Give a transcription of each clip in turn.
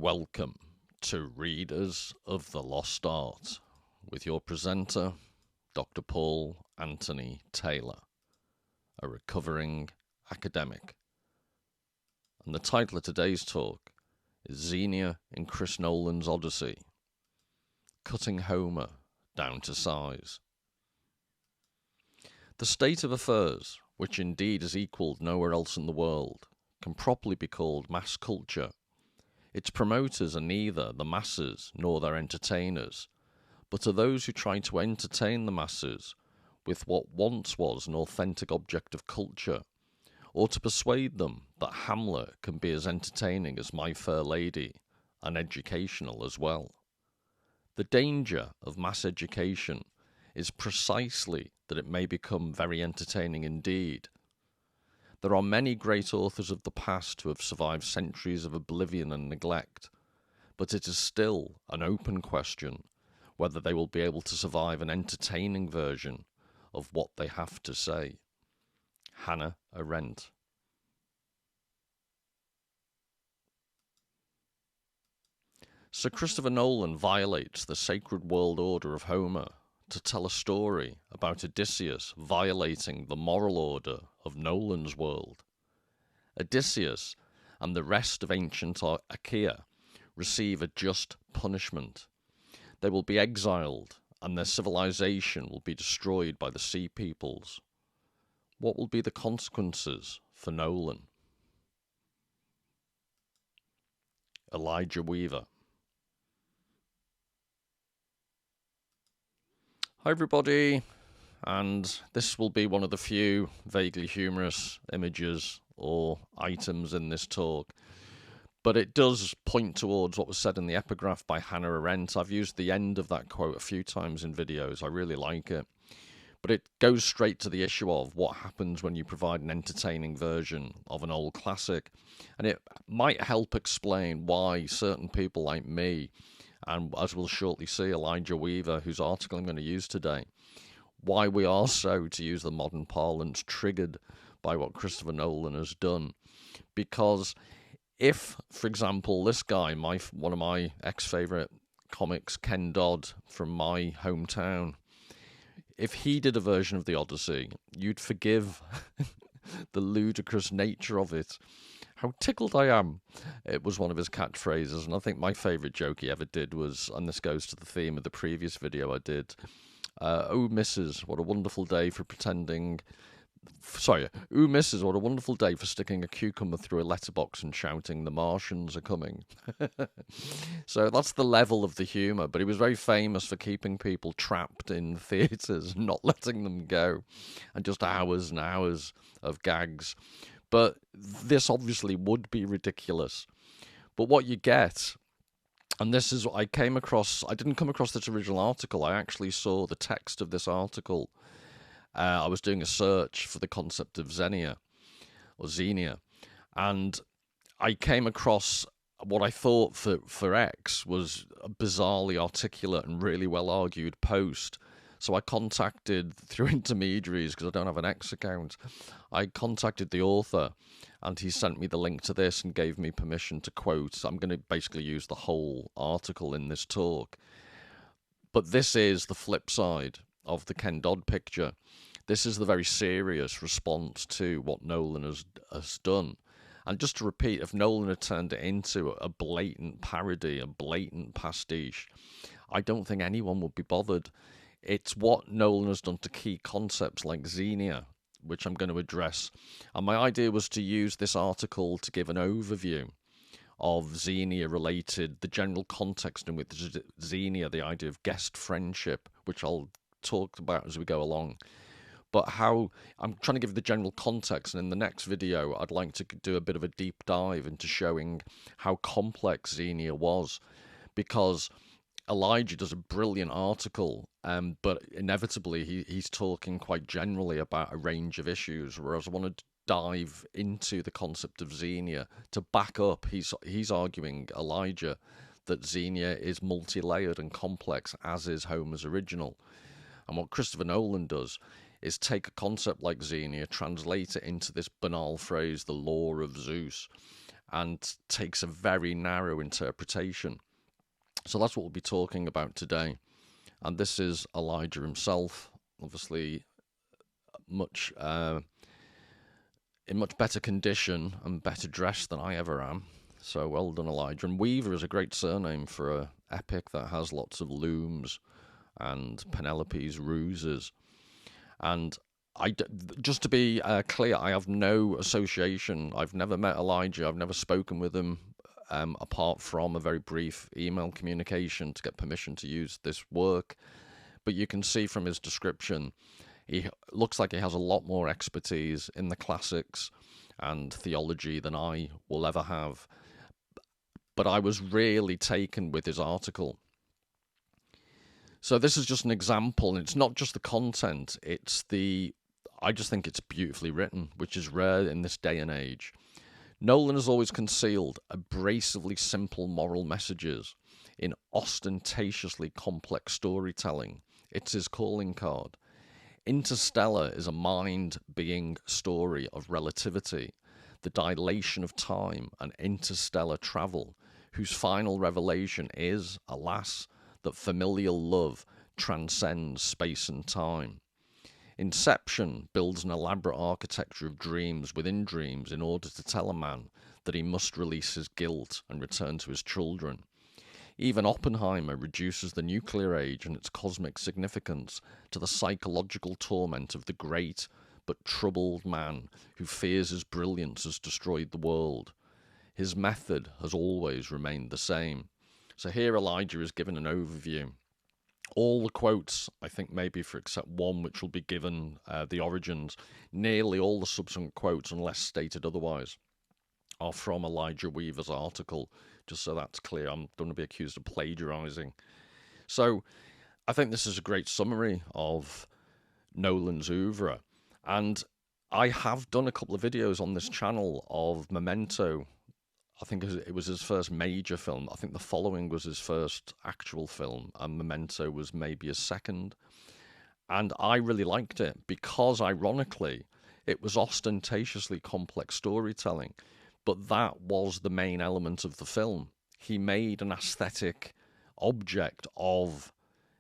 Welcome to Readers of the Lost Art with your presenter, Dr. Paul Anthony Taylor, a recovering academic. And the title of today's talk is Xenia in Chris Nolan's Odyssey, Cutting Homer Down to Size. The state of affairs, which indeed is equalled nowhere else in the world, can properly be called mass culture. Its promoters are neither the masses nor their entertainers, but are those who try to entertain the masses with what once was an authentic object of culture, or to persuade them that Hamlet can be as entertaining as My Fair Lady, and educational as well. The danger of mass education is precisely that it may become very entertaining indeed. There are many great authors of the past who have survived centuries of oblivion and neglect, but it is still an open question whether they will be able to survive an entertaining version of what they have to say. Hannah Arendt. Sir Christopher Nolan violates the sacred world order of Homer to tell a story about Odysseus violating the moral order of Nolan's world. Odysseus and the rest of ancient Achaea receive a just punishment. They will be exiled, and their civilization will be destroyed by the sea peoples. What will be the consequences for Nolan? Elijah Weaver. Hi everybody, and this will be one of the few vaguely humorous images or items in this talk, but it does point towards what was said in the epigraph by Hannah Arendt. I've used the end of that quote a few times in videos. I really like it, but it goes straight to the issue of what happens when you provide an entertaining version of an old classic, and it might help explain why certain people like me, and as we'll shortly see, Elijah Weaver, whose article I'm going to use today, why we are so, to use the modern parlance, triggered by what Christopher Nolan has done. Because if, for example, this guy, one of my ex-favourite comics, Ken Dodd, from my hometown, if he did a version of the Odyssey, you'd forgive the ludicrous nature of it. How tickled I am. It was one of his catchphrases, and I think my favourite joke he ever did was, and this goes to the theme of the previous video I did, oh missus, what a wonderful day for pretending... Sorry, ooh missus, what a wonderful day for sticking a cucumber through a letterbox and shouting, the Martians are coming. So that's the level of the humour, but he was very famous for keeping people trapped in theatres and not letting them go, and just hours and hours of gags. But this obviously would be ridiculous. But what you get, and this is what I came across, I didn't come across this original article, I actually saw the text of this article. I was doing a search for the concept of Xenia, and I came across what I thought for X was a bizarrely articulate and really well-argued post. So I contacted, through intermediaries, because I don't have an X account, I contacted the author, and he sent me the link to this and gave me permission to quote. I'm going to basically use the whole article in this talk. But this is the flip side of the Ken Dodd picture. This is the very serious response to what Nolan has done. And just to repeat, if Nolan had turned it into a blatant parody, a blatant pastiche, I don't think anyone would be bothered. It's what Nolan has done to key concepts like Xenia, which I'm going to address. And my idea was to use this article to give an overview of Xenia-related, the general context in which Xenia, the idea of guest friendship, which I'll talk about as we go along. But how I'm trying to give the general context, and in the next video, I'd like to do a bit of a deep dive into showing how complex Xenia was, because Elijah does a brilliant article, but inevitably he's talking quite generally about a range of issues, whereas I want to dive into the concept of Xenia to back up. He's arguing, Elijah, that Xenia is multi-layered and complex, as is Homer's original. And what Christopher Nolan does is take a concept like Xenia, translate it into this banal phrase, the Law of Zeus, and takes a very narrow interpretation. So that's what we'll be talking about today. And this is Elijah himself, obviously much in much better condition and better dressed than I ever am. So well done, Elijah. And Weaver is a great surname for a epic that has lots of looms and Penelope's ruses. And just to be clear, I have no association. I've never met Elijah. I've never spoken with him, apart from a very brief email communication to get permission to use this work. But you can see from his description, he looks like he has a lot more expertise in the classics and theology than I will ever have. But I was really taken with his article. So this is just an example, and it's not just the content, I just think it's beautifully written, which is rare in this day and age. Nolan has always concealed abrasively simple moral messages in ostentatiously complex storytelling. It's his calling card. Interstellar is a mind-being story of relativity, the dilation of time and interstellar travel, whose final revelation is, alas, that familial love transcends space and time. Inception builds an elaborate architecture of dreams within dreams in order to tell a man that he must release his guilt and return to his children. Even Oppenheimer reduces the nuclear age and its cosmic significance to the psychological torment of the great but troubled man who fears his brilliance has destroyed the world. His method has always remained the same. So here Elijah is given an overview. All the quotes, I think maybe for except one which will be given the origins, nearly all the subsequent quotes, unless stated otherwise, are from Elijah Weaver's article, just so that's clear. I'm going to be accused of plagiarizing. So I think this is a great summary of Nolan's oeuvre. And I have done a couple of videos on this channel of Memento. I think it was his first major film. I think The Following was his first actual film, and Memento was maybe his second. And I really liked it because, ironically, it was ostentatiously complex storytelling. But that was the main element of the film. He made an aesthetic object of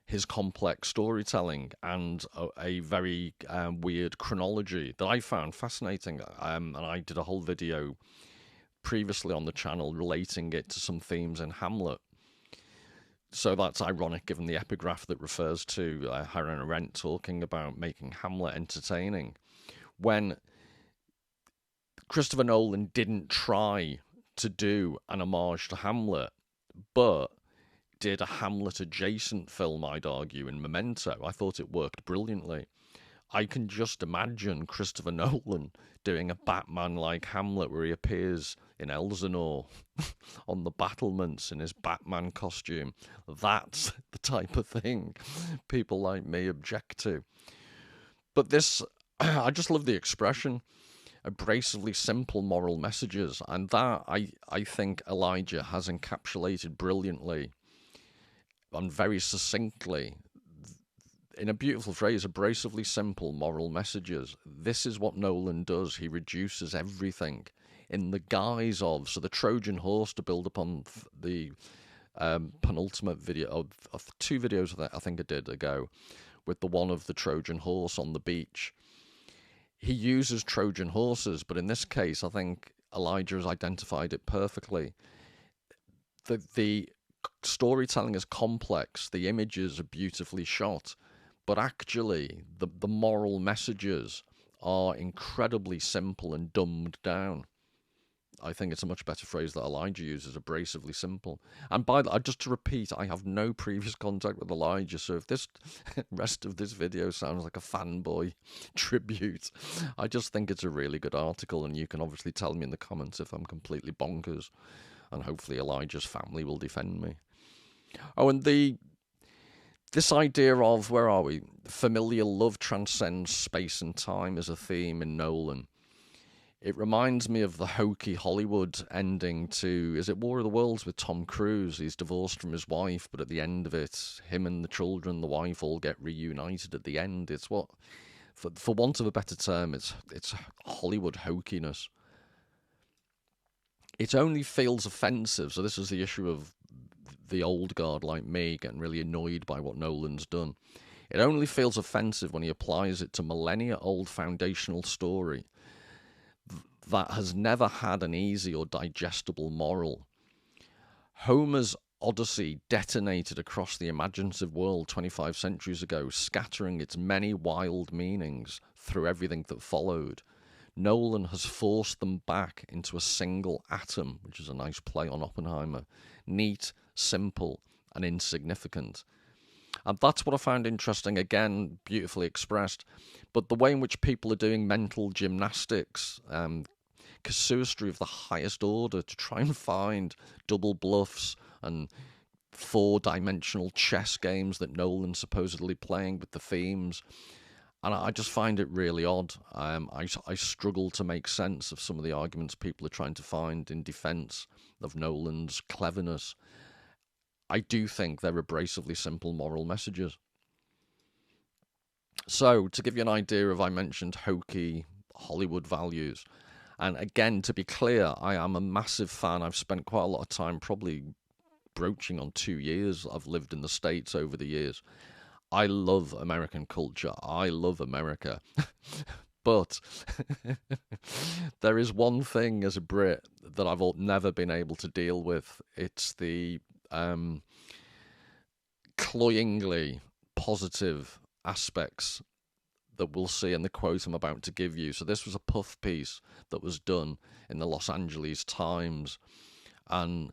his complex storytelling and a very weird chronology that I found fascinating. And I did a whole video previously on the channel relating it to some themes in Hamlet. So that's ironic given the epigraph that refers to Hannah Arendt talking about making Hamlet entertaining. When Christopher Nolan didn't try to do an homage to Hamlet, but did a Hamlet-adjacent film, I'd argue, in Memento. I thought it worked brilliantly. I can just imagine Christopher Nolan doing a Batman-like Hamlet where he appears in Elsinore on the battlements in his Batman costume. That's the type of thing people like me object to. But this, I just love the expression, abrasively simple moral messages, and that I think Elijah has encapsulated brilliantly and very succinctly in a beautiful phrase, abrasively simple moral messages. This is what Nolan does. He reduces everything in the guise of, so the Trojan horse, to build upon the penultimate video of 2 videos that I think I did ago, with the one of the Trojan horse on the beach. He uses Trojan horses, but in this case, I think Elijah has identified it perfectly. The storytelling is complex, the images are beautifully shot, but actually the moral messages are incredibly simple and dumbed down. I think it's a much better phrase that Elijah uses, abrasively simple. And just to repeat, I have no previous contact with Elijah, so if this rest of this video sounds like a fanboy tribute, I just think it's a really good article, and you can obviously tell me in the comments if I'm completely bonkers, and hopefully Elijah's family will defend me. Oh, and this idea of, where are we? Familial love transcends space and time is a theme in Nolan. It reminds me of the hokey Hollywood ending to, is it War of the Worlds with Tom Cruise? He's divorced from his wife, but at the end of it, him and the children, the wife, all get reunited at the end. It's what, for want of a better term, it's Hollywood hokiness. it only feels offensive. So this is the issue of the old guard like me getting really annoyed by what Nolan's done. It only feels offensive when he applies it to millennia-old foundational story that has never had an easy or digestible moral. Homer's Odyssey detonated across the imaginative world 25 centuries ago, scattering its many wild meanings through everything that followed. Nolan has forced them back into a single atom, which is a nice play on Oppenheimer. Neat, simple, and insignificant. And that's what I found interesting, again, beautifully expressed. But the way in which people are doing mental gymnastics, casuistry of the highest order to try and find double bluffs and four-dimensional chess games that Nolan's supposedly playing with the themes. And I just find it really odd. I struggle to make sense of some of the arguments people are trying to find in defense of Nolan's cleverness. I do think they're abrasively simple moral messages. So, to give you an idea of, I mentioned hokey Hollywood values. And again, to be clear, I am a massive fan. I've spent quite a lot of time, probably broaching on 2 years. I've lived in the States over the years. I love American culture. I love America. But there is one thing as a Brit that I've never been able to deal with. It's the cloyingly positive aspects that we'll see in the quote I'm about to give you. So this was a puff piece that was done in the Los Angeles Times, and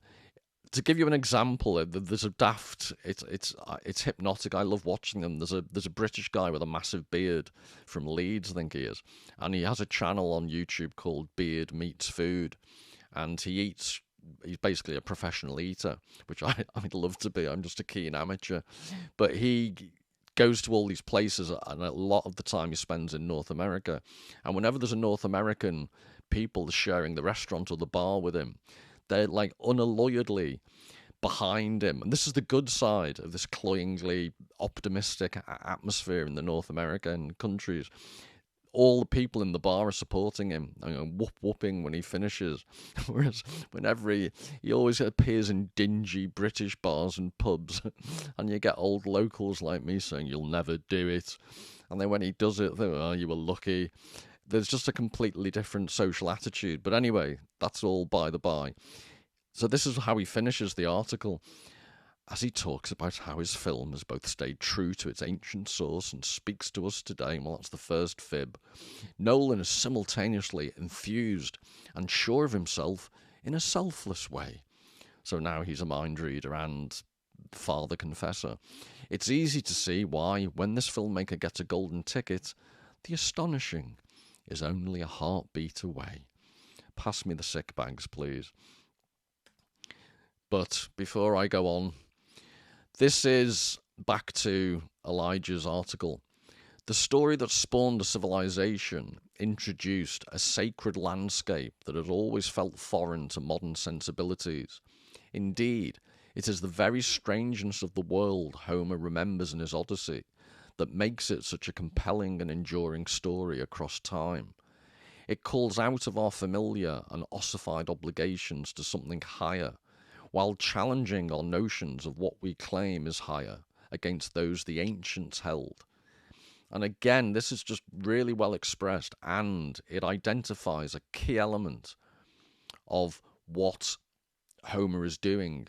to give you an example, there's a daft. It's hypnotic. I love watching them. There's a British guy with a massive beard from Leeds, I think he is, and he has a channel on YouTube called Beard Meets Food, and he's basically a professional eater, which I'd love to be. I'm just a keen amateur, but he goes to all these places, and a lot of the time he spends in North America. And whenever there's a North American people sharing the restaurant or the bar with him, they're like unalloyedly behind him. And this is the good side of this cloyingly optimistic atmosphere in the North American countries. All the people in the bar are supporting him and whooping when he finishes. Whereas whenever he always appears in dingy British bars and pubs, and you get old locals like me saying, "You'll never do it." And then when he does it, they're, "Oh, you were lucky." There's just a completely different social attitude. But anyway, that's all by the by. So this is how he finishes the article, as he talks about how his film has both stayed true to its ancient source and speaks to us today. Well, that's the first fib. Nolan is simultaneously enthused and sure of himself in a selfless way. So now he's a mind reader and father confessor. It's easy to see why, when this filmmaker gets a golden ticket, the astonishing is only a heartbeat away. Pass me the sick bags, please. But before I go on, this is back to Elijah's article. The story that spawned a civilization introduced a sacred landscape that had always felt foreign to modern sensibilities. Indeed, it is the very strangeness of the world Homer remembers in his Odyssey that makes it such a compelling and enduring story across time. It calls out of our familiar and ossified obligations to something higher, while challenging our notions of what we claim is higher against those the ancients held. And again, this is just really well expressed, and it identifies a key element of what Homer is doing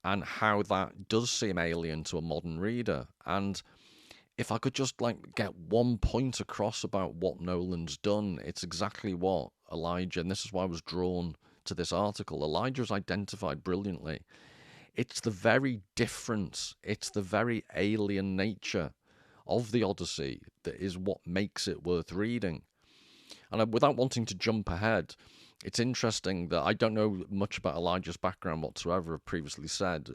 and how that does seem alien to a modern reader. And if I could just get one point across about what Nolan's done, it's exactly what Elijah, and this is why I was drawn to this article, Elijah's identified brilliantly. It's the very difference, it's the very alien nature of the Odyssey that is what makes it worth reading. And without wanting to jump ahead, it's interesting that I don't know much about Elijah's background whatsoever. I've previously said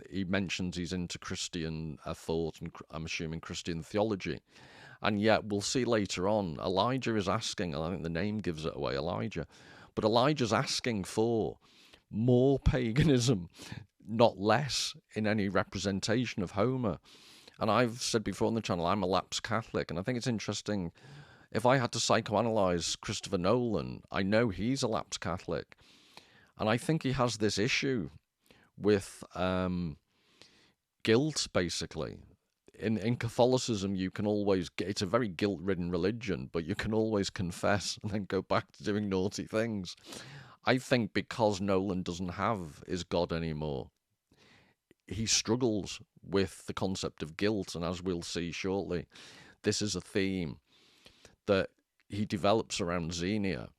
he mentions he's into Christian thought and I'm assuming Christian theology. And yet we'll see later on, Elijah is asking, and I think the name gives it away, Elijah, but Elijah's asking for more paganism, not less, in any representation of Homer. And I've said before on the channel, I'm a lapsed Catholic, and I think it's interesting. If I had to psychoanalyze Christopher Nolan, I know he's a lapsed Catholic. And I think he has this issue with guilt, basically. In Catholicism, you can always get, it's a very guilt-ridden religion, but you can always confess and then go back to doing naughty things. I think because Nolan doesn't have his God anymore, he struggles with the concept of guilt, and as we'll see shortly, this is a theme that he develops around Xenia,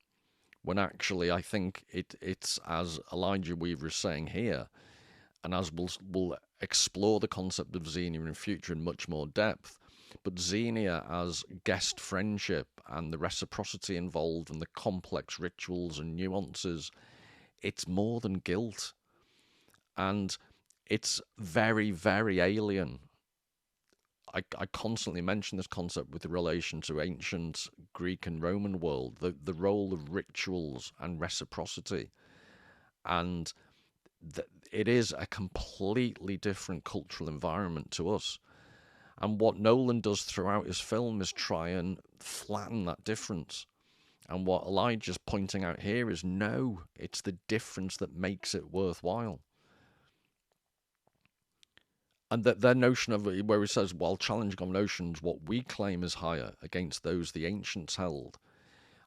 when actually I think it's as Elijah Weaver is saying here, and as we'll explore the concept of Xenia in future in much more depth, but Xenia as guest friendship and the reciprocity involved and the complex rituals and nuances, it's more than guilt. And it's very, very alien. I constantly mention this concept with relation to ancient Greek and Roman world, the role of rituals and reciprocity. And it is a completely different cultural environment to us. And what Nolan does throughout his film is try and flatten that difference. And what Elijah's pointing out here is no, it's the difference that makes it worthwhile. And that their notion of it, where he says, while challenging our notions, what we claim is higher against those the ancients held.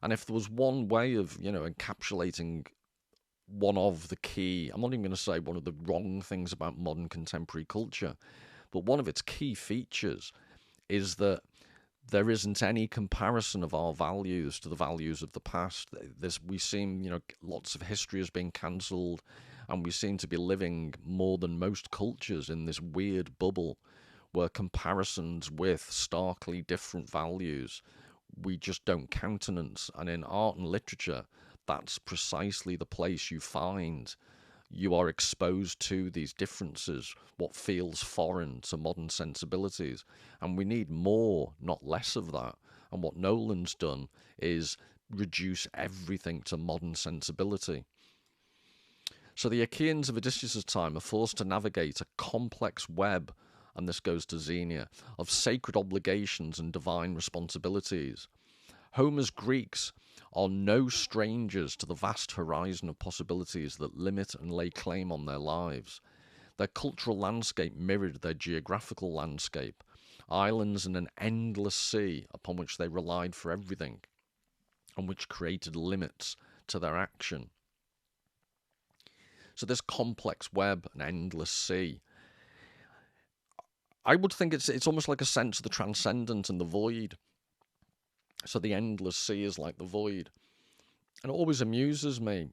And if there was one way of, encapsulating one of the key, I'm not even going to say one of the wrong things about modern contemporary culture, but one of its key features is that there isn't any comparison of our values to the values of the past. We seem, lots of history is being cancelled, and we seem to be living more than most cultures in this weird bubble where comparisons with starkly different values we just don't countenance. And in art and literature, that's precisely the place you find you are exposed to these differences, what feels foreign to modern sensibilities. And we need more, not less of that. And what Nolan's done is reduce everything to modern sensibility. So the Achaeans of Odysseus' time are forced to navigate a complex web, and this goes to Xenia, of sacred obligations and divine responsibilities. Homer's Greeks are no strangers to the vast horizon of possibilities that limit and lay claim on their lives. Their cultural landscape mirrored their geographical landscape, islands in an endless sea upon which they relied for everything, and which created limits to their action. So this complex web, an endless sea, I would think it's almost like a sense of the transcendent and the void. So the endless sea is like the void. And it always amuses me.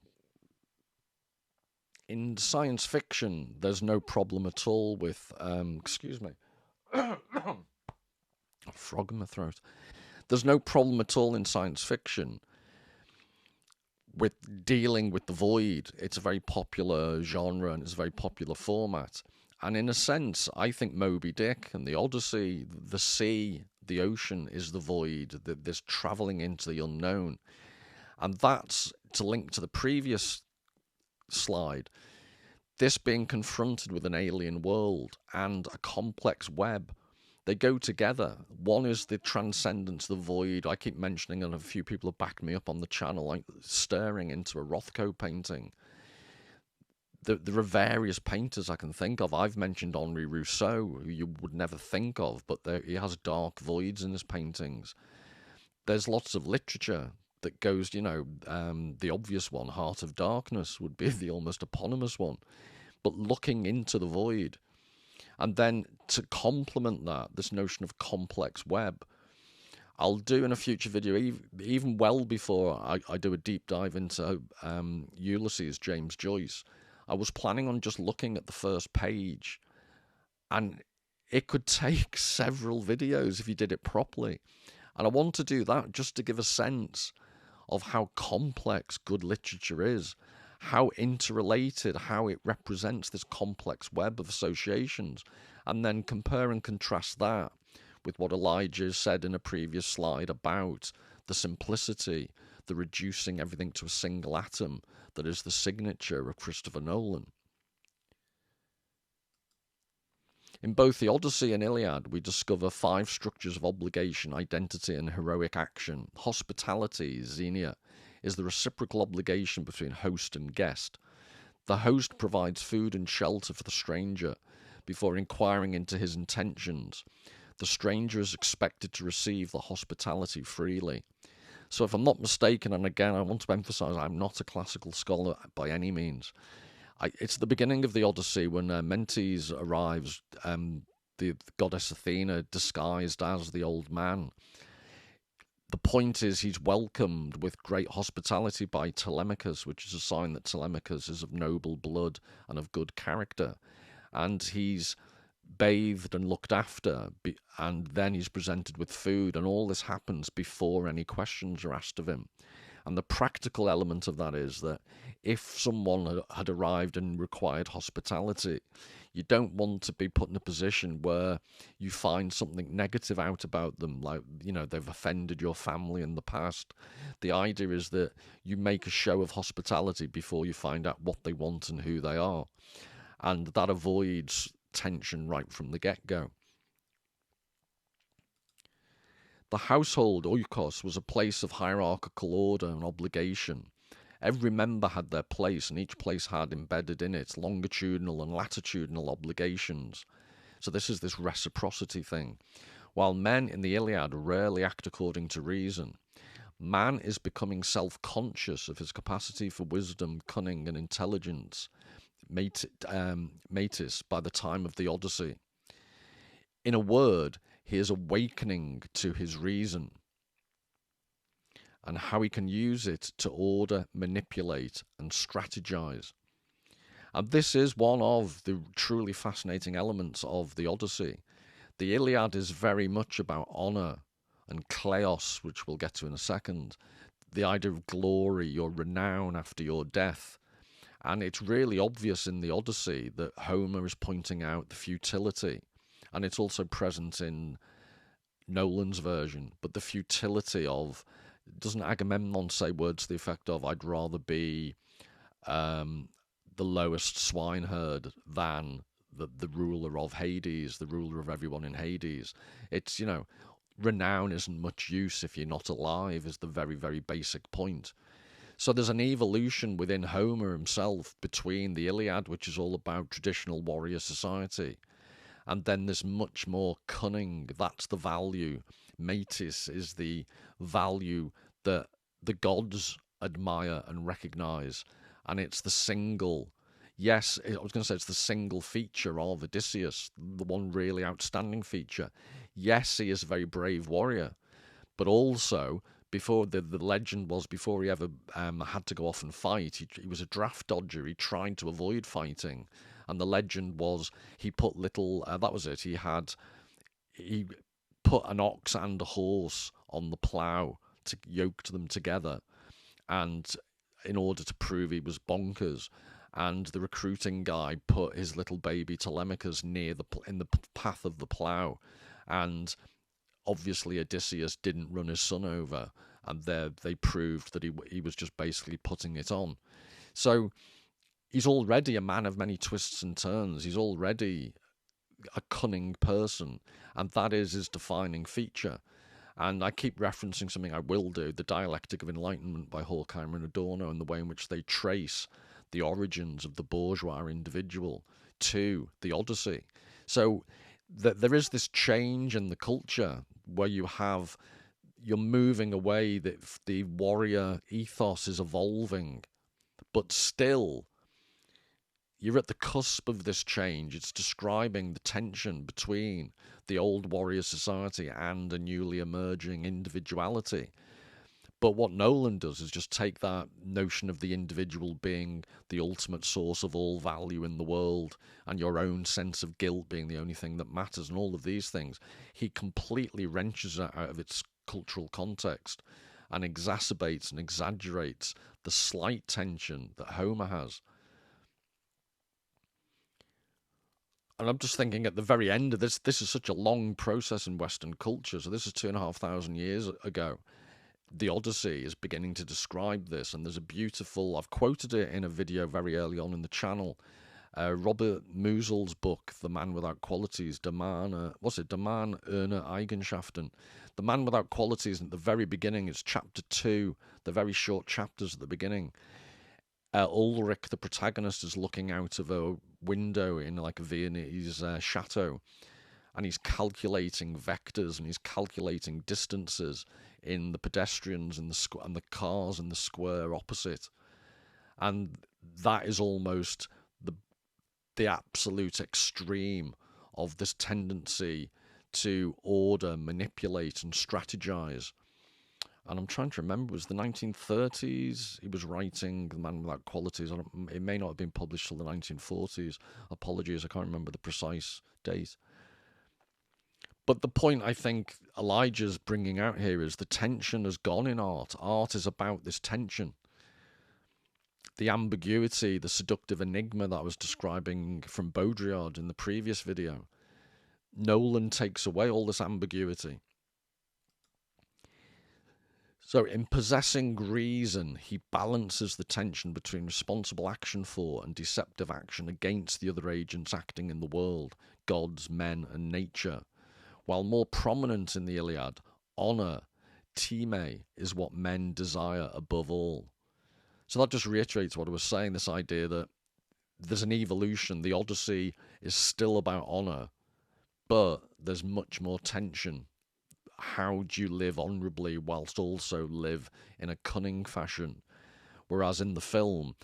In science fiction, there's no problem at all with, excuse me, a frog in my throat. There's no problem at all in science fiction with dealing with the void. It's a very popular genre and it's a very popular format. And in a sense, I think Moby Dick and the Odyssey, the sea, the ocean is the void, this travelling into the unknown. And that's to link to the previous slide. This being confronted with an alien world and a complex web, they go together. One is the transcendence, the void. I keep mentioning, and a few people have backed me up on the channel, like staring into a Rothko painting. There are various painters I can think of. I've mentioned Henri Rousseau, who you would never think of, but he has dark voids in his paintings. There's lots of literature that goes, the obvious one, Heart of Darkness, would be the almost eponymous one. But looking into the void. And then to complement that, this notion of complex web, I'll do in a future video, even well before I do a deep dive into Ulysses, James Joyce, I was planning on just looking at the first page, and it could take several videos if you did it properly. And I want to do that just to give a sense of how complex good literature is, how interrelated, how it represents this complex web of associations, and then compare and contrast that with what Elijah said in a previous slide about the simplicity, the reducing everything to a single atom that is the signature of Christopher Nolan. In both the Odyssey and Iliad, we discover 5 structures of obligation, identity, and heroic action. Hospitality, Xenia, is the reciprocal obligation between host and guest. The host provides food and shelter for the stranger before inquiring into his intentions. The stranger is expected to receive the hospitality freely. So if I'm not mistaken, and again I want to emphasise I'm not a classical scholar by any means, it's the beginning of the Odyssey when Mentes arrives, the goddess Athena disguised as the old man. The point is he's welcomed with great hospitality by Telemachus, which is a sign that Telemachus is of noble blood and of good character. And he's bathed and looked after, and then he's presented with food, and all this happens before any questions are asked of him. And the practical element of that is that if someone had arrived and required hospitality, you don't want to be put in a position where you find something negative out about them, like, they've offended your family in the past. The idea is that you make a show of hospitality before you find out what they want and who they are. And that avoids tension right from the get-go. The household, oikos, was a place of hierarchical order and obligation. Every member had their place, and each place had embedded in it longitudinal and latitudinal obligations. So this is this reciprocity thing. While men in the Iliad rarely act according to reason, man is becoming self-conscious of his capacity for wisdom, cunning, and intelligence, metis, by the time of the Odyssey. In a word, he is awakening to his reason and how he can use it to order, manipulate, and strategize. And this is one of the truly fascinating elements of the Odyssey. The Iliad is very much about honor and kleos, which we'll get to in a second. The idea of glory, your renown after your death. And it's really obvious in the Odyssey that Homer is pointing out the futility. And it's also present in Nolan's version, but the futility of, doesn't Agamemnon say words to the effect of, I'd rather be the lowest swineherd than the ruler of Hades, the ruler of everyone in Hades? It's, renown isn't much use if you're not alive, is the very, very basic point. So there's an evolution within Homer himself between the Iliad, which is all about traditional warrior society, and then there's much more cunning. That's the value. Metis is the value that the gods admire and recognize. And it's the single, yes, I was going to say it's the single feature of Odysseus, the one really outstanding feature. Yes, he is a very brave warrior, but also, before the legend was, before he ever had to go off and fight, he was a draft dodger. He tried to avoid fighting. And the legend was he put little, that was it, he put an ox and a horse on the plough, to yoke them together, and in order to prove he was bonkers. And the recruiting guy put his little baby Telemachus in the path of the plough, and obviously Odysseus didn't run his son over, and they proved that he was just basically putting it on. So he's already a man of many twists and turns. He's already a cunning person, and that is his defining feature. And I keep referencing something I will do, The Dialectic of Enlightenment by Horkheimer and Adorno, and the way in which they trace the origins of the bourgeois individual to the Odyssey. So there is this change in the culture where you're moving away, that the warrior ethos is evolving, but still you're at the cusp of this change. It's describing the tension between the old warrior society and a newly emerging individuality. But what Nolan does is just take that notion of the individual being the ultimate source of all value in the world, and your own sense of guilt being the only thing that matters, and all of these things. He completely wrenches it out of its cultural context and exacerbates and exaggerates the slight tension that Homer has. And I'm just thinking, at the very end of this is such a long process in Western culture. So this is 2,500 years ago. The Odyssey is beginning to describe this, and there's a beautiful, I've quoted it in a video very early on in the channel, Robert Musil's book, The Man Without Qualities, Der Mann ohne Eigenschaften. The Man Without Qualities, at the very beginning, it's chapter 2, the very short chapters at the beginning. Ulrich, the protagonist, is looking out of a window in like a Viennese chateau, and he's calculating vectors and he's calculating distances in the pedestrians and the cars in the square opposite, and that is almost the absolute extreme of this tendency to order, manipulate, and strategize. And I'm trying to remember, it was the 1930s he was writing The Man Without Qualities. It may not have been published till the 1940s. Apologies, I can't remember the precise date. But the point I think Elijah's bringing out here is the tension has gone in art. Art is about this tension. The ambiguity, the seductive enigma that I was describing from Baudrillard in the previous video. Nolan takes away all this ambiguity. So in possessing reason, he balances the tension between responsible action for and deceptive action against the other agents acting in the world, gods, men, and nature. While more prominent in the Iliad, honour, time, is what men desire above all. So that just reiterates what I was saying, this idea that there's an evolution. The Odyssey is still about honour, but there's much more tension. How do you live honourably whilst also live in a cunning fashion? Whereas in the film,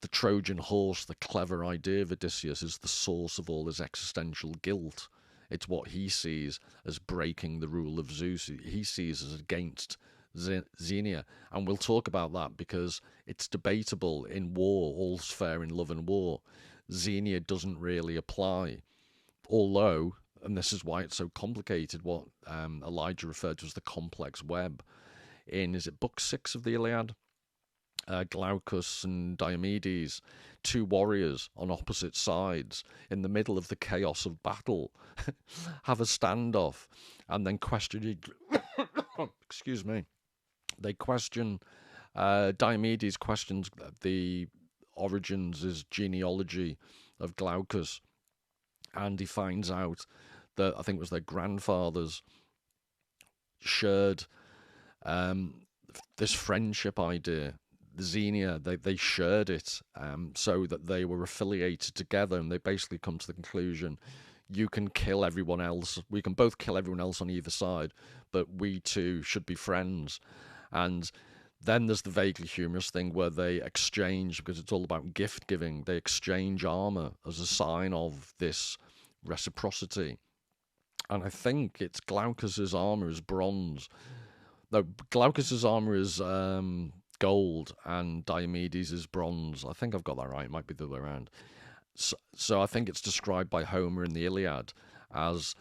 the Trojan horse, the clever idea of Odysseus, is the source of all his existential guilt. It's what he sees as breaking the rule of Zeus. He sees as against Xenia. And we'll talk about that because it's debatable. In war, all's fair in love and war. Xenia doesn't really apply. Although, and this is why it's so complicated, what Elijah referred to as the complex web. Is it book 6 of the Iliad? Glaucus and Diomedes, two warriors on opposite sides in the middle of the chaos of battle, have a standoff and then question excuse me, they question Diomedes questions the origins, his genealogy of Glaucus, and he finds out that I think it was their grandfathers shared this friendship idea. Xenia, they shared it so that they were affiliated together, and they basically come to the conclusion, you can kill everyone else, we can both kill everyone else on either side, but we two should be friends. And then there's the vaguely humorous thing where they exchange, because it's all about gift giving, they exchange armor as a sign of this reciprocity. And I think it's Glaucus's armor is bronze. No, Glaucus's armor is gold and Diomedes is bronze. I think I've got that right. It might be the other way around. So I think it's described by Homer in the Iliad as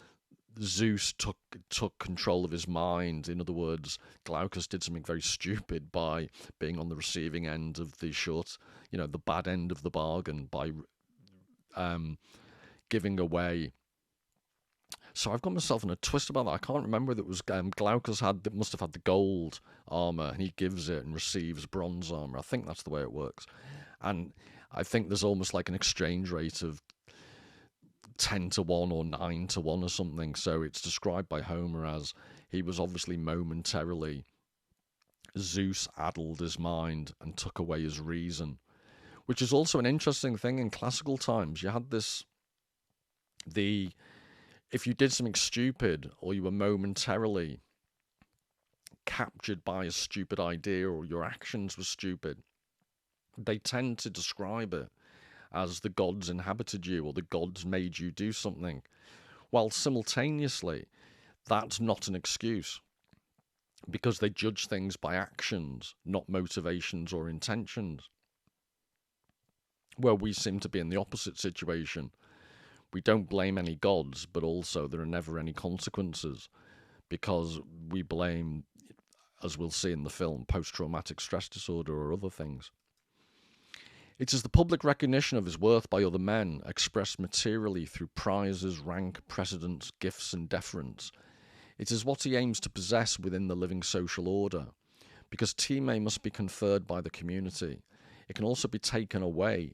Zeus took control of his mind. In other words, Glaucus did something very stupid by being on the receiving end of the the bad end of the bargain by giving away. So I've got myself in a twist about that. I can't remember that it was Glaucus must have had the gold armor, and he gives it and receives bronze armor. I think that's the way it works. And I think there's almost like an exchange rate of 10-1 or 9-1 or something. So it's described by Homer as he was obviously momentarily, Zeus addled his mind and took away his reason, which is also an interesting thing in classical times. You had this, if you did something stupid or you were momentarily captured by a stupid idea or your actions were stupid, they tend to describe it as the gods inhabited you or the gods made you do something, while simultaneously that's not an excuse, because they judge things by actions, not motivations or intentions. Where we seem to be in the opposite situation. We don't blame any gods, but also there are never any consequences, because we blame, as we'll see in the film, post-traumatic stress disorder or other things. It is the public recognition of his worth by other men, expressed materially through prizes, rank, precedence, gifts, and deference. It is what he aims to possess within the living social order, because time must be conferred by the community. It can also be taken away.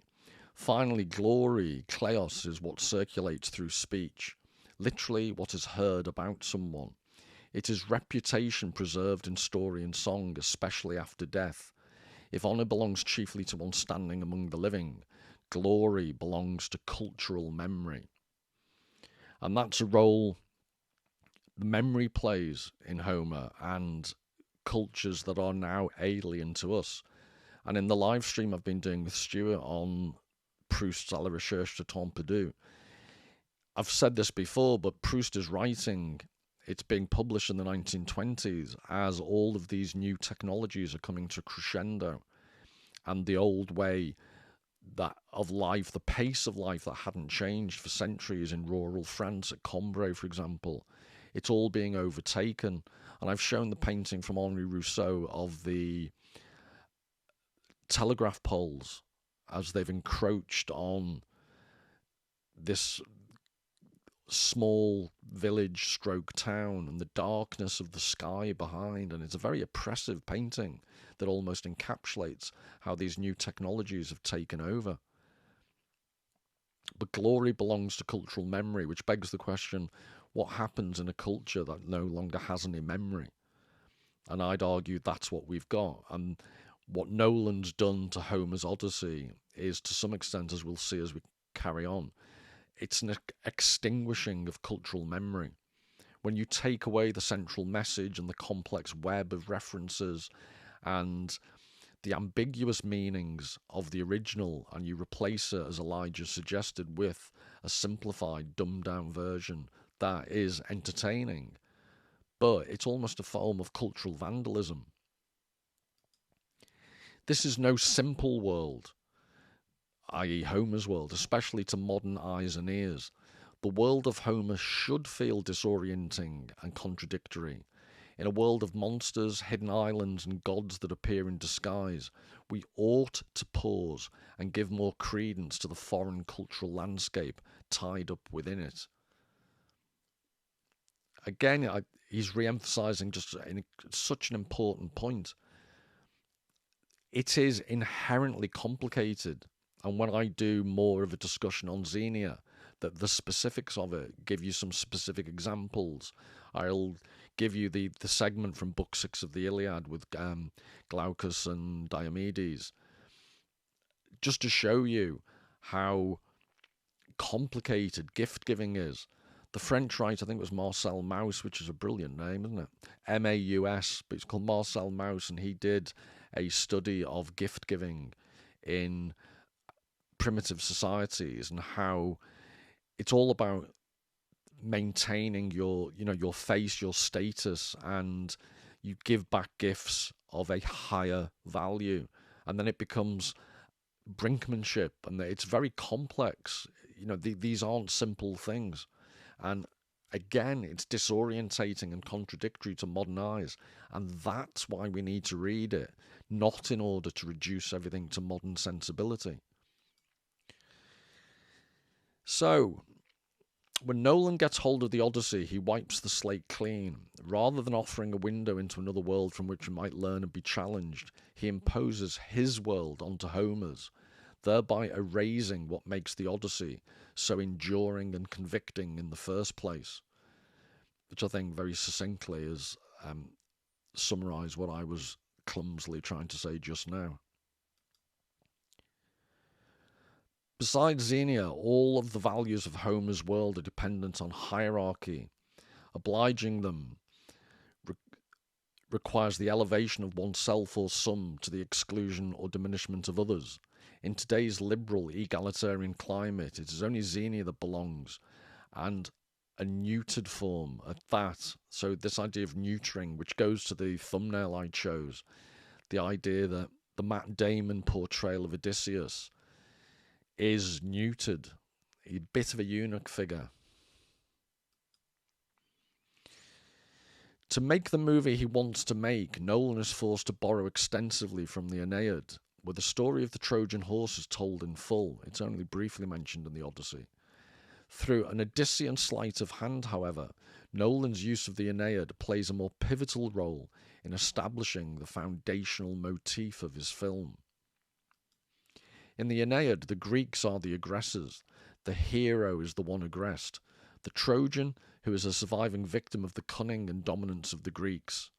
Finally, glory, kleos, is what circulates through speech, literally what is heard about someone. It is reputation preserved in story and song, especially after death. If honour belongs chiefly to one standing among the living, glory belongs to cultural memory. And that's a role the memory plays in Homer and cultures that are now alien to us. And in the live stream I've been doing with Stuart on Proust's À la recherche de temps perdu, I've said this before, but Proust is writing, it's being published in the 1920s as all of these new technologies are coming to crescendo, and the old way that of life, the pace of life that hadn't changed for centuries in rural France at Combray, for example, it's all being overtaken. And I've shown the painting from Henri Rousseau of the telegraph poles as they've encroached on this small village stroke town and the darkness of the sky behind. And it's a very oppressive painting that almost encapsulates how these new technologies have taken over. But glory belongs to cultural memory, which begs the question, what happens in a culture that no longer has any memory? And I'd argue that's what we've got. And what Nolan's done to Homer's Odyssey is, to some extent, as we'll see as we carry on, it's an extinguishing of cultural memory. When you take away the central message and the complex web of references and the ambiguous meanings of the original, and you replace it, as Elijah suggested, with a simplified, dumbed-down version that is entertaining, but it's almost a form of cultural vandalism. This is no simple world, i.e. Homer's world, especially to modern eyes and ears. The world of Homer should feel disorienting and contradictory. In a world of monsters, hidden islands, and gods that appear in disguise, we ought to pause and give more credence to the foreign cultural landscape tied up within it. Again, he's re-emphasising just such an important point. It is inherently complicated, and when I do more of a discussion on Xenia, that the specifics of it, give you some specific examples. I'll give you the segment from Book 6 of the Iliad with Glaucus and Diomedes, just to show you how complicated gift-giving is. The French writer, I think it was Marcel Mauss, which is a brilliant name, isn't it? M-A-U-S, but it's called Marcel Mauss, and he did a study of gift-giving in primitive societies and how it's all about maintaining your face, your status, and you give back gifts of a higher value, and then it becomes brinkmanship, and it's very complex. These aren't simple things. And again, it's disorientating and contradictory to modern eyes. And that's why we need to read it, not in order to reduce everything to modern sensibility. So, when Nolan gets hold of the Odyssey, he wipes the slate clean. Rather than offering a window into another world from which we might learn and be challenged, he imposes his world onto Homer's, thereby erasing what makes the Odyssey so enduring and convicting in the first place, which I think very succinctly is summarise what I was clumsily trying to say just now. Besides Xenia, all of the values of Homer's world are dependent on hierarchy. Obliging them requires the elevation of oneself or some to the exclusion or diminishment of others. In today's liberal, egalitarian climate, it is only Xenia that belongs, and a neutered form at that. So this idea of neutering, which goes to the thumbnail I chose, the idea that the Matt Damon portrayal of Odysseus is neutered, a bit of a eunuch figure. To make the movie he wants to make, Nolan is forced to borrow extensively from the Aeneid, where the story of the Trojan horse is told in full. It's only briefly mentioned in the Odyssey. Through an Odyssean sleight of hand, however, Nolan's use of the Aeneid plays a more pivotal role in establishing the foundational motif of his film. In the Aeneid, the Greeks are the aggressors. The hero is the one aggressed. The Trojan, who is a surviving victim of the cunning and dominance of the Greeks.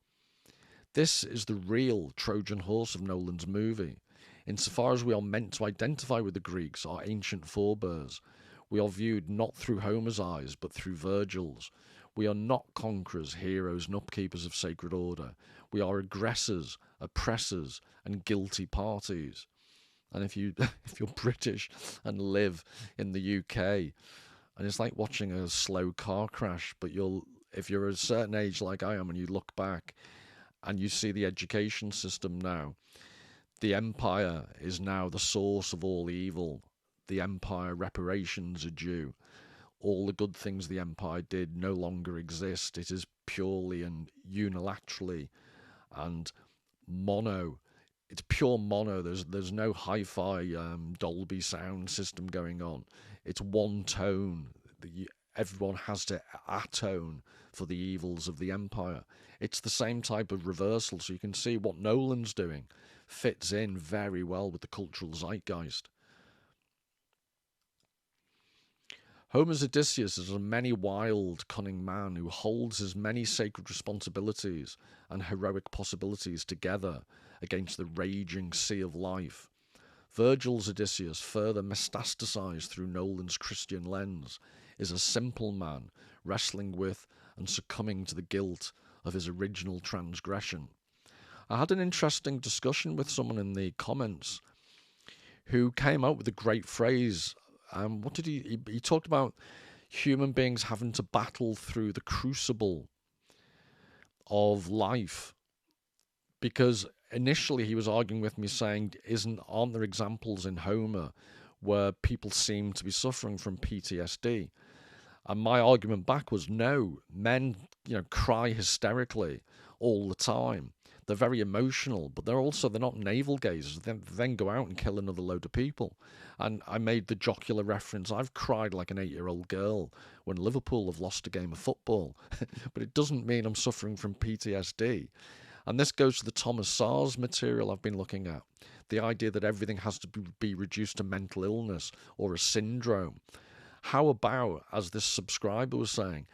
This is the real Trojan horse of Nolan's movie. Insofar as we are meant to identify with the Greeks, our ancient forebears, we are viewed not through Homer's eyes, but through Virgil's. We are not conquerors, heroes, and upkeepers of sacred order. We are aggressors, oppressors, and guilty parties. And if you're British and live in the UK, and it's like watching a slow car crash, but if you're a certain age like I am, and you look back and you see the education system now, the empire is now the source of all evil. The empire reparations are due. All the good things the empire did no longer exist. It is purely and unilaterally and mono. It's pure mono. There's no hi-fi Dolby sound system going on. It's one tone. Everyone has to atone for the evils of the empire. It's the same type of reversal, so you can see what Nolan's doing fits in very well with the cultural zeitgeist. Homer's Odysseus is a many-wild, cunning man who holds his many sacred responsibilities and heroic possibilities together against the raging sea of life. Virgil's Odysseus, further metastasized through Nolan's Christian lens, is a simple man wrestling with and succumbing to the guilt of his original transgression. I had an interesting discussion with someone in the comments who came out with a great phrase. What did he talked about human beings having to battle through the crucible of life, because initially he was arguing with me saying, aren't there examples in Homer where people seem to be suffering from PTSD? And my argument back was, no, men, cry hysterically all the time. They're very emotional, but they're not navel gazers. They then go out and kill another load of people. And I made the jocular reference, I've cried like an 8-year-old girl when Liverpool have lost a game of football. But it doesn't mean I'm suffering from PTSD. And this goes to the Thomas Sars material I've been looking at. The idea that everything has to be reduced to mental illness or a syndrome. How about, as this subscriber was saying,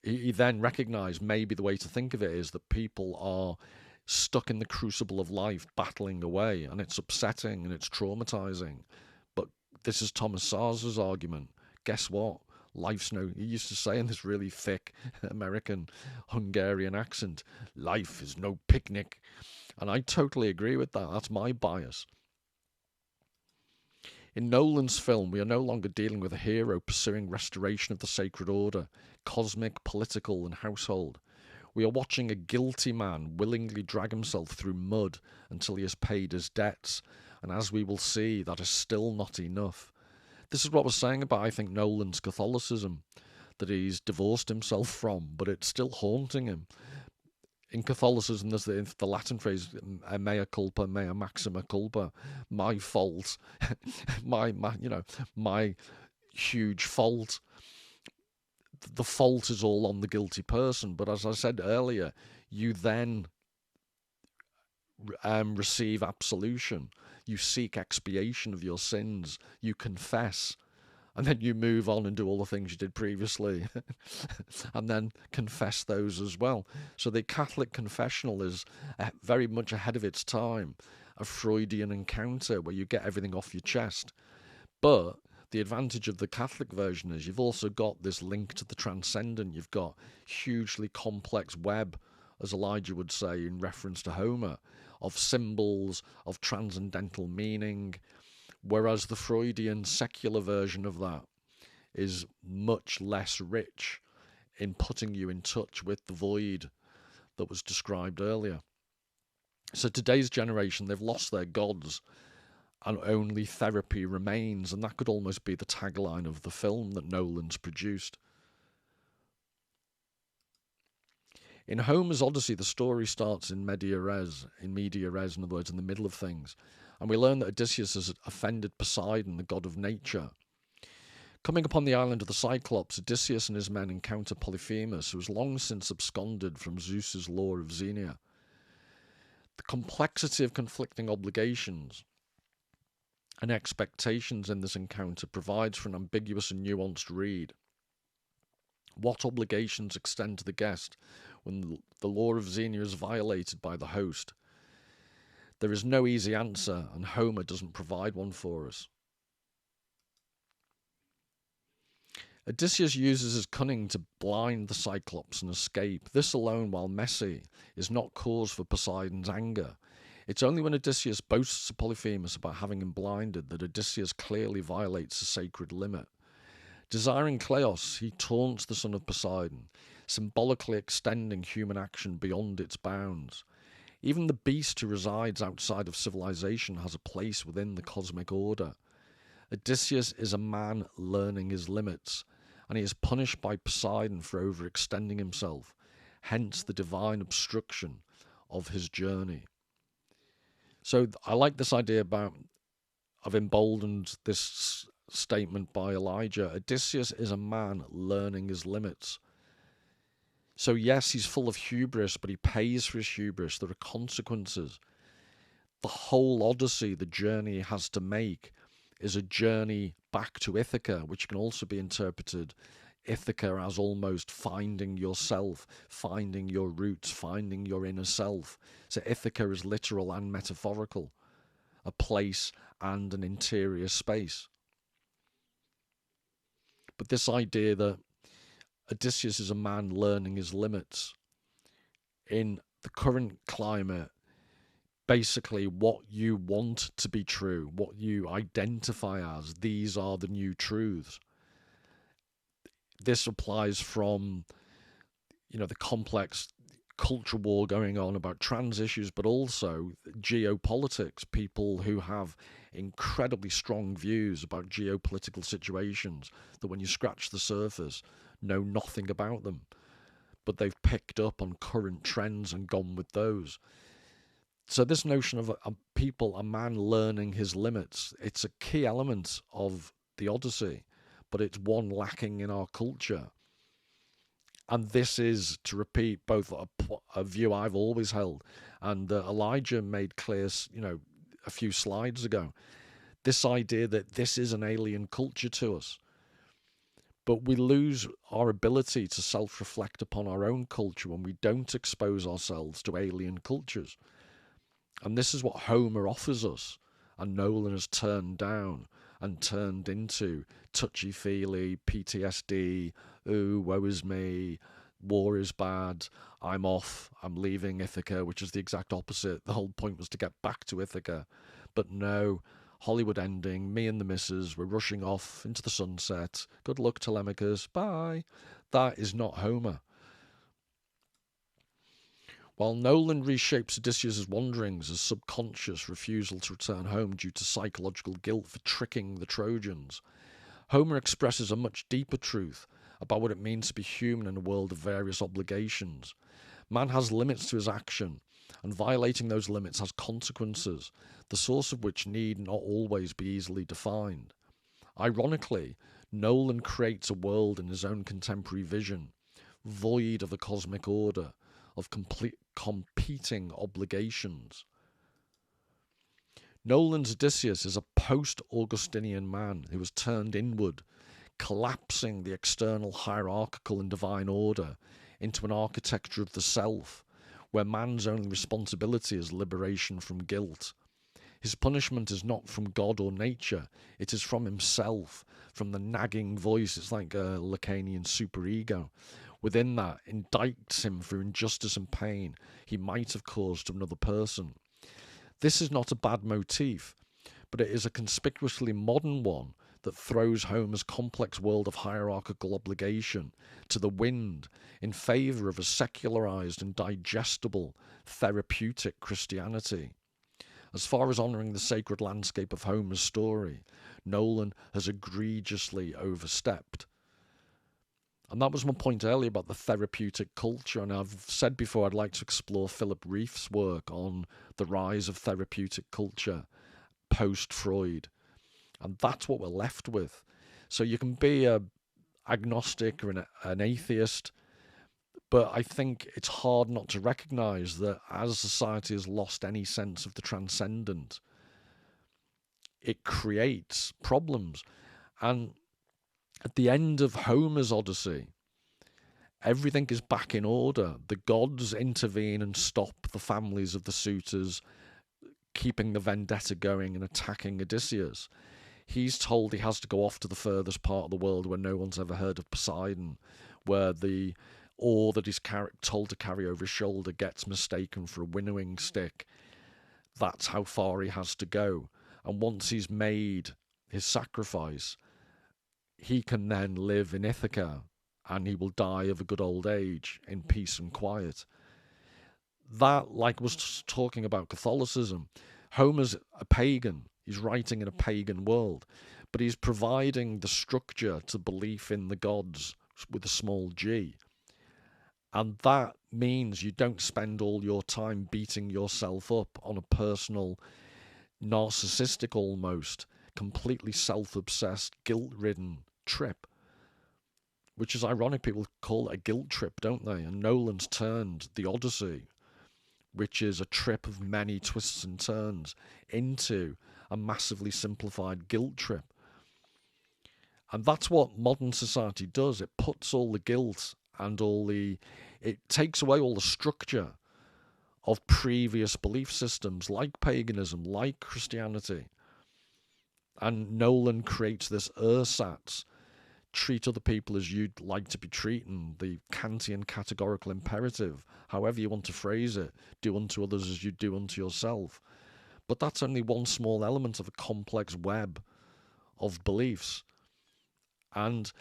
he then recognised maybe the way to think of it is that people are stuck in the crucible of life, battling away, and it's upsetting and it's traumatizing. But this is Thomas Sars's argument. Guess what? Life's he used to say in this really thick American Hungarian accent, life is no picnic. And I totally agree with that. That's my bias. In Nolan's film, we are no longer dealing with a hero pursuing restoration of the sacred order, cosmic, political, and household. We are watching a guilty man willingly drag himself through mud until he has paid his debts, and as we will see, that is still not enough. This is what we're saying about, I think, Nolan's Catholicism, that he's divorced himself from, but it's still haunting him. In Catholicism, there's the Latin phrase, mea culpa, mea maxima culpa, my fault, my huge fault. The fault is all on the guilty person, but as I said earlier, you then receive absolution. You seek expiation of your sins. You confess. And then you move on and do all the things you did previously and then confess those as well. So the Catholic confessional is very much ahead of its time, a Freudian encounter where you get everything off your chest. But the advantage of the Catholic version is you've also got this link to the transcendent. You've got hugely complex web, as Elijah would say in reference to Homer, of symbols, of transcendental meaning, whereas the Freudian secular version of that is much less rich in putting you in touch with the void that was described earlier. So today's generation, they've lost their gods and only therapy remains, and that could almost be the tagline of the film that Nolan's produced. In Homer's Odyssey, the story starts in media res, in other words, in the middle of things. And we learn that Odysseus has offended Poseidon, the god of nature. Coming upon the island of the Cyclops, Odysseus and his men encounter Polyphemus, who has long since absconded from Zeus's Law of Xenia. The complexity of conflicting obligations and expectations in this encounter provides for an ambiguous and nuanced read. What obligations extend to the guest when the law of Xenia is violated by the host. There is no easy answer, and Homer doesn't provide one for us. Odysseus uses his cunning to blind the Cyclops and escape. This alone, while messy, is not cause for Poseidon's anger. It's only when Odysseus boasts to Polyphemus about having him blinded that Odysseus clearly violates a sacred limit. Desiring Kleos, he taunts the son of Poseidon, symbolically extending human action beyond its bounds. Even the beast who resides outside of civilization has a place within the cosmic order. Odysseus is a man learning his limits, and he is punished by Poseidon for overextending himself, hence the divine obstruction of his journey. So I like this idea about, I've emboldened this statement by Elijah. Odysseus is a man learning his limits. So yes, he's full of hubris, but he pays for his hubris. There are consequences. The whole Odyssey, the journey he has to make, is a journey back to Ithaca, which can also be interpreted Ithaca as almost finding yourself, finding your roots, finding your inner self. So Ithaca is literal and metaphorical, a place and an interior space. But this idea that Odysseus is a man learning his limits in the current climate, basically what you want to be true, what you identify as, these are the new truths. This applies from, the complex culture war going on about trans issues, but also geopolitics, people who have incredibly strong views about geopolitical situations that when you scratch the surface, know nothing about them. But they've picked up on current trends and gone with those. So this notion of a man learning his limits, it's a key element of the Odyssey, but it's one lacking in our culture. And this is, to repeat, both a view I've always held and Elijah made clear, a few slides ago. This idea that this is an alien culture to us. But we lose our ability to self-reflect upon our own culture when we don't expose ourselves to alien cultures. And this is what Homer offers us, and Nolan has turned down and turned into touchy-feely, PTSD, ooh, woe is me, war is bad, I'm off, I'm leaving Ithaca, which is the exact opposite. The whole point was to get back to Ithaca. But no, Hollywood ending, me and the missus, we're rushing off into the sunset. Good luck, Telemachus, bye. That is not Homer. While Nolan reshapes Odysseus' wanderings as subconscious refusal to return home due to psychological guilt for tricking the Trojans, Homer expresses a much deeper truth about what it means to be human in a world of various obligations. Man has limits to his action, and violating those limits has consequences, the source of which need not always be easily defined. Ironically, Nolan creates a world in his own contemporary vision, void of the cosmic order, of competing obligations. Nolan's Odysseus is a post-Augustinian man who has turned inward, collapsing the external hierarchical and divine order into an architecture of the self, where man's only responsibility is liberation from guilt. His punishment is not from God or nature, it is from himself, from the nagging voice. It's like a Lacanian superego. Within that, indicts him for injustice and pain he might have caused to another person. This is not a bad motif, but it is a conspicuously modern one that throws Homer's complex world of hierarchical obligation to the wind in favour of a secularised and digestible therapeutic Christianity. As far as honouring the sacred landscape of Homer's story, Nolan has egregiously overstepped. And that was my point earlier about the therapeutic culture. And I've said before I'd like to explore Philip Reif's work on the rise of therapeutic culture post-Freud. And that's what we're left with. So you can be an agnostic or an atheist, but I think it's hard not to recognise that as society has lost any sense of the transcendent, it creates problems. And at the end of Homer's Odyssey, Everything is back in order. The gods intervene and stop the families of the suitors, keeping the vendetta going and attacking Odysseus. He's told he has to go off to the furthest part of the world where no one's ever heard of Poseidon, where the oar that he's told to carry over his shoulder gets mistaken for a winnowing stick. That's how far he has to go. And once he's made his sacrifice, he can then live in Ithaca, and he will die of a good old age in peace and quiet. That, like was talking about Catholicism, Homer's a pagan. He's writing in a pagan world, but he's providing the structure to belief in the gods with a small g. And that means you don't spend all your time beating yourself up on a personal, narcissistic almost, completely self-obsessed, guilt-ridden trip. Which is ironic, people call it a guilt trip, don't they? And Nolan's turned the Odyssey, which is a trip of many twists and turns, into a massively simplified guilt trip. And that's what modern society does. It puts all the guilt and it takes away all the structure of previous belief systems like paganism, like Christianity. And Nolan creates this ersatz, treat other people as you'd like to be treated, the Kantian categorical imperative, however you want to phrase it, do unto others as you do unto yourself. But that's only one small element of a complex web of beliefs. And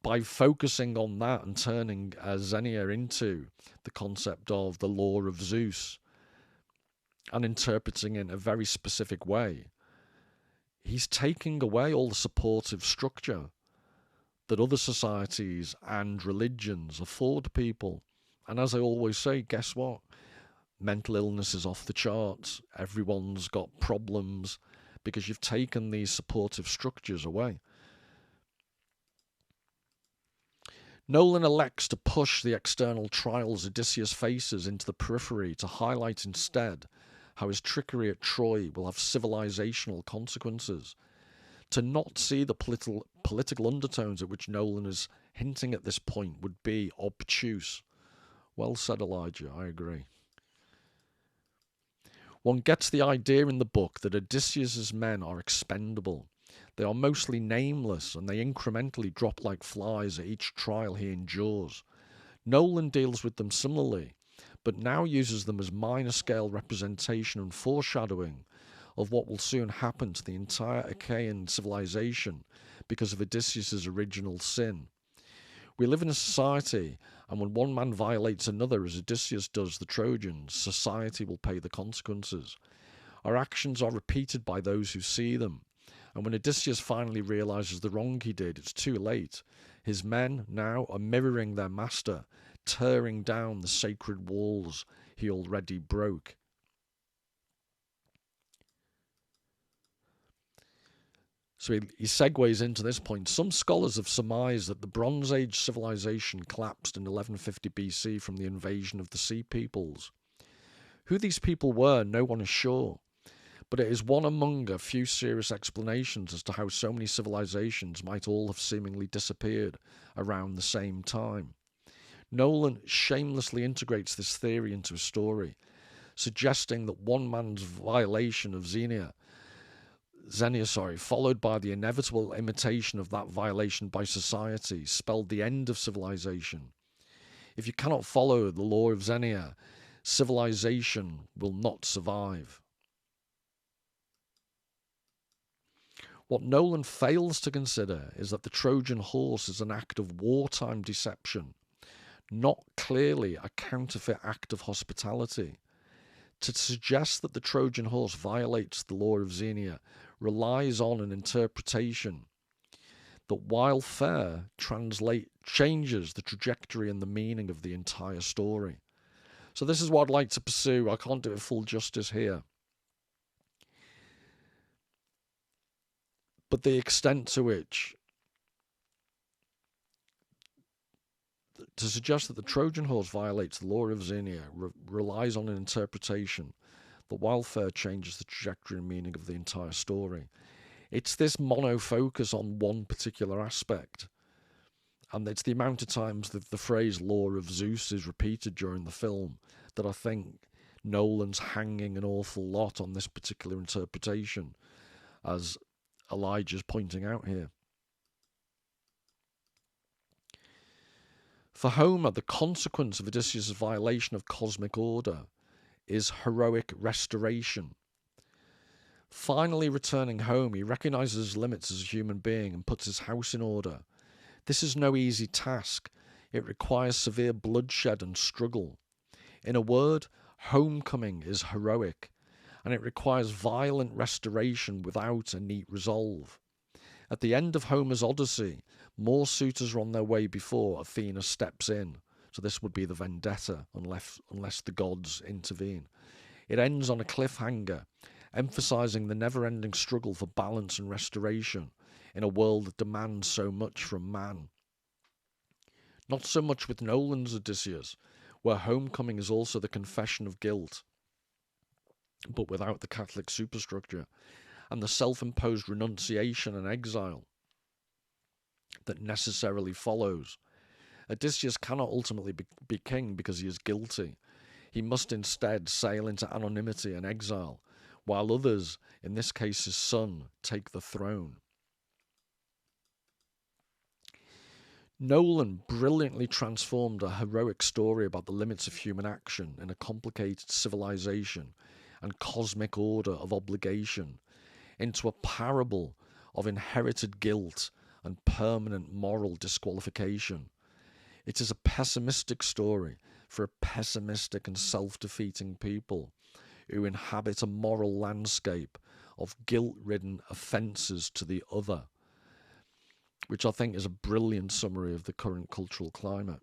by focusing on that and turning Xenia into the concept of the Law of Zeus and interpreting it in a very specific way, he's taking away all the supportive structure that other societies and religions afford people. And as I always say, guess what? Mental illness is off the charts. Everyone's got problems because you've taken these supportive structures away. Nolan elects to push the external trials Odysseus faces into the periphery to highlight instead how his trickery at Troy will have civilizational consequences. To not see the political undertones at which Nolan is hinting at this point would be obtuse. Well said, Elijah, I agree. One gets the idea in the book that Odysseus's men are expendable. They are mostly nameless, and they incrementally drop like flies at each trial he endures. Nolan deals with them similarly, but now uses them as minor-scale representation and foreshadowing of what will soon happen to the entire Achaean civilization because of Odysseus' original sin. We live in a society, and when one man violates another, as Odysseus does the Trojans, society will pay the consequences. Our actions are repeated by those who see them, and when Odysseus finally realizes the wrong he did, it's too late. His men now are mirroring their master, tearing down the sacred walls he already broke. So he segues into this point. Some scholars have surmised that the Bronze Age civilization collapsed in 1150 BC from the invasion of the Sea Peoples. Who these people were, no one is sure, but it is one among a few serious explanations as to how so many civilizations might all have seemingly disappeared around the same time. Nolan shamelessly integrates this theory into his story, suggesting that one man's violation of Xenia, followed by the inevitable imitation of that violation by society, spelled the end of civilization. If you cannot follow the law of Xenia, civilization will not survive. What Nolan fails to consider is that the Trojan horse is an act of wartime deception, not clearly a counterfeit act of hospitality. To suggest that the Trojan horse violates the law of Xenia relies on an interpretation that, while fair, changes the trajectory and the meaning of the entire story. So this is what I'd like to pursue. I can't do it full justice here. But the extent to which to suggest that the Trojan horse violates the law of Xenia relies on an interpretation that, while fair, changes the trajectory and meaning of the entire story. It's this monofocus on one particular aspect And it's the amount of times that the phrase Law of Zeus is repeated during the film that I think Nolan's hanging an awful lot on this particular interpretation, as Elijah's pointing out here. For Homer, the consequence of Odysseus' violation of cosmic order is heroic restoration. Finally returning home, he recognises his limits as a human being and puts his house in order. This is no easy task. It requires severe bloodshed and struggle. In a word, homecoming is heroic, and it requires violent restoration without a neat resolve. At the end of Homer's Odyssey, more suitors are on their way before Athena steps in. So this would be the vendetta, unless the gods intervene. It ends on a cliffhanger, emphasising the never-ending struggle for balance and restoration in a world that demands so much from man. Not so much with Nolan's Odysseus, where homecoming is also the confession of guilt, but without the Catholic superstructure, and the self-imposed renunciation and exile that necessarily follows. Odysseus cannot ultimately be king because he is guilty. He must instead sail into anonymity and exile, while others, in this case his son, take the throne. Nolan brilliantly transformed a heroic story about the limits of human action in a complicated civilization and cosmic order of obligation into a parable of inherited guilt and permanent moral disqualification. It is a pessimistic story for a pessimistic and self-defeating people who inhabit a moral landscape of guilt-ridden offences to the other, which I think is a brilliant summary of the current cultural climate.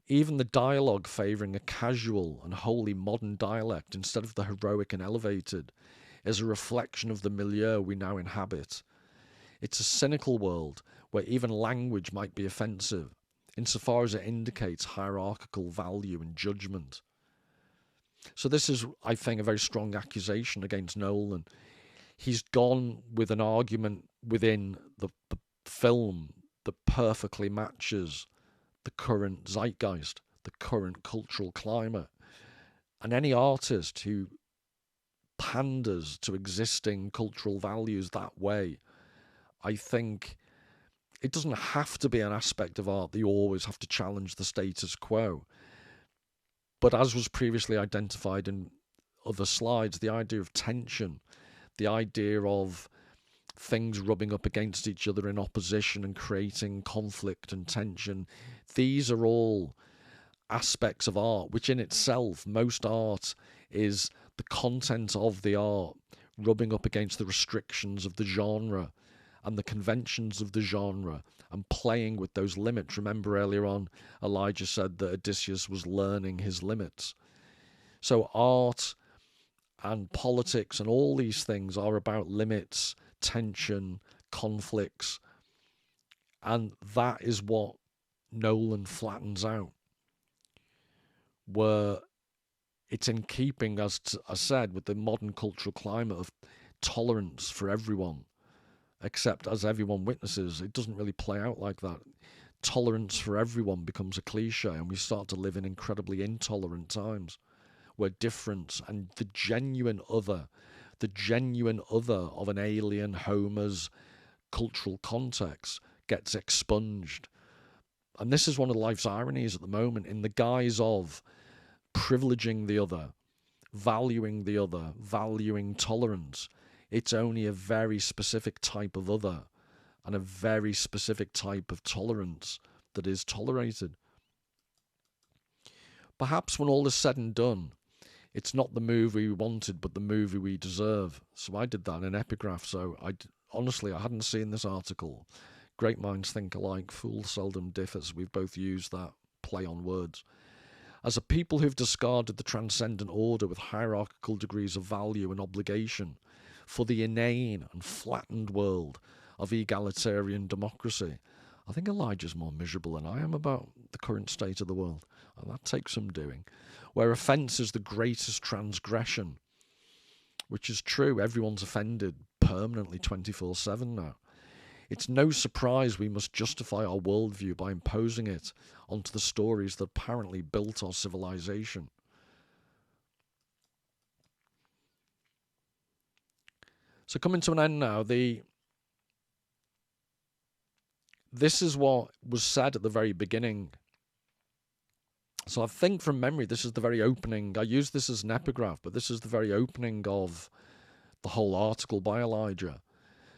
Even the dialogue favouring a casual and wholly modern dialect instead of the heroic and elevated is a reflection of the milieu we now inhabit. It's a cynical world where even language might be offensive, insofar as it indicates hierarchical value and judgment. So this is, I think, a very strong accusation against Nolan. He's gone with an argument within the film that perfectly matches the current zeitgeist, the current cultural climate. And any artist who panders to existing cultural values that way, I think it doesn't have to be an aspect of art that you always have to challenge the status quo. But as was previously identified in other slides, the idea of tension, the idea of things rubbing up against each other in opposition and creating conflict and tension, these are all aspects of art, which in itself, most art is the content of the art rubbing up against the restrictions of the genre and the conventions of the genre and playing with those limits. Remember earlier on, Elijah said that Odysseus was learning his limits. So art and politics and all these things are about limits, tension, conflicts, and that is what Nolan flattens out, where it's in keeping, as I said, with the modern cultural climate of tolerance for everyone, except as everyone witnesses, it doesn't really play out like that. Tolerance for everyone becomes a cliche, and we start to live in incredibly intolerant times where difference and the genuine other of an alien Homer's cultural context gets expunged. And this is one of life's ironies at the moment, in the guise of privileging the other, valuing tolerance. It's only a very specific type of other and a very specific type of tolerance that is tolerated. Perhaps when all is said and done, it's not the movie we wanted, but the movie we deserve. So I did that in an epigraph. So honestly, I hadn't seen this article. Great minds think alike, fools seldom differ. We've both used that play on words. As a people who've discarded the transcendent order with hierarchical degrees of value and obligation for the inane and flattened world of egalitarian democracy, I think Elijah's more miserable than I am about the current state of the world, and that takes some doing, where offence is the greatest transgression, which is true. Everyone's offended permanently 24/7 now. It's no surprise we must justify our worldview by imposing it onto the stories that apparently built our civilization. So coming to an end now, this is what was said at the very beginning. So I think from memory, this is the very opening. I use this as an epigraph, but this is the very opening of the whole article by Elijah.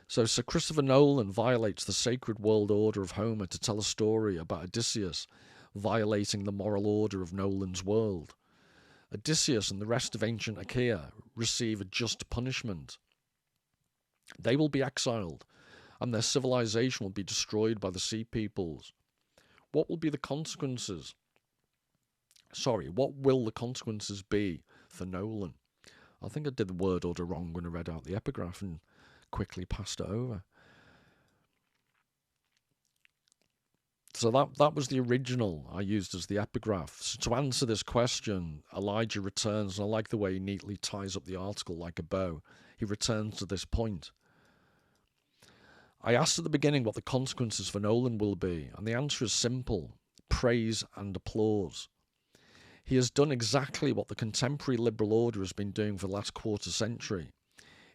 So Sir Christopher Nolan violates the sacred world order of Homer to tell a story about Odysseus violating the moral order of Nolan's world. Odysseus and the rest of ancient Achaea receive a just punishment. They will be exiled, and their civilization will be destroyed by the sea peoples. What will be the consequences? What will the consequences be for Nolan? I think I did the word order wrong when I read out the epigraph and quickly passed it over. So that was the original I used as the epigraph. So to answer this question, Elijah returns, and I like the way he neatly ties up the article like a bow. He returns to this point. I asked at the beginning what the consequences for Nolan will be, and the answer is simple: praise and applause. He has done exactly what the contemporary liberal order has been doing for the last quarter century,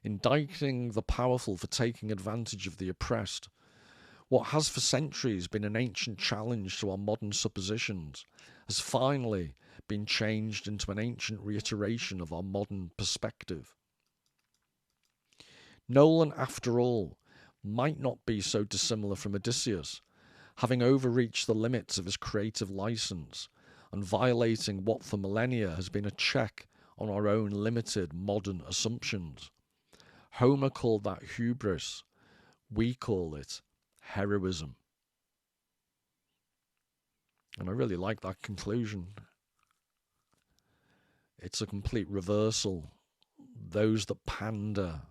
indicting the powerful for taking advantage of the oppressed. What has for centuries been an ancient challenge to our modern suppositions has finally been changed into an ancient reiteration of our modern perspective. Nolan, after all, might not be so dissimilar from Odysseus, having overreached the limits of his creative license and violating what for millennia has been a check on our own limited modern assumptions. Homer called that hubris. We call it heroism. And I really like that conclusion. It's a complete reversal. Those that pander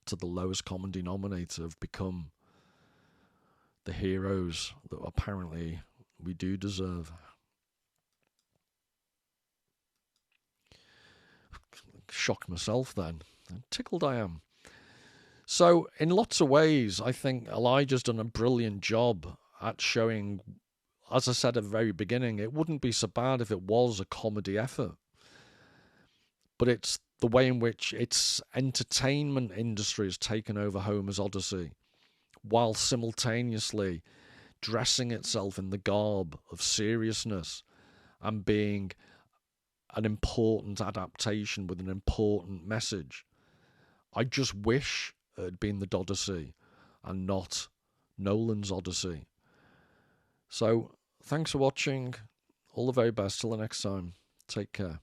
to the lowest common denominator have become the heroes that apparently we do deserve. Shocked myself then. Tickled I am. So in lots of ways, I think Elijah's done a brilliant job at showing, as I said at the very beginning, it wouldn't be so bad if it was a comedy effort. But it's the way in which its entertainment industry has taken over Homer's Odyssey, while simultaneously dressing itself in the garb of seriousness and being an important adaptation with an important message. I just wish it had been the Odyssey and not Nolan's Odyssey. So, thanks for watching. All the very best. Till the next time. Take care.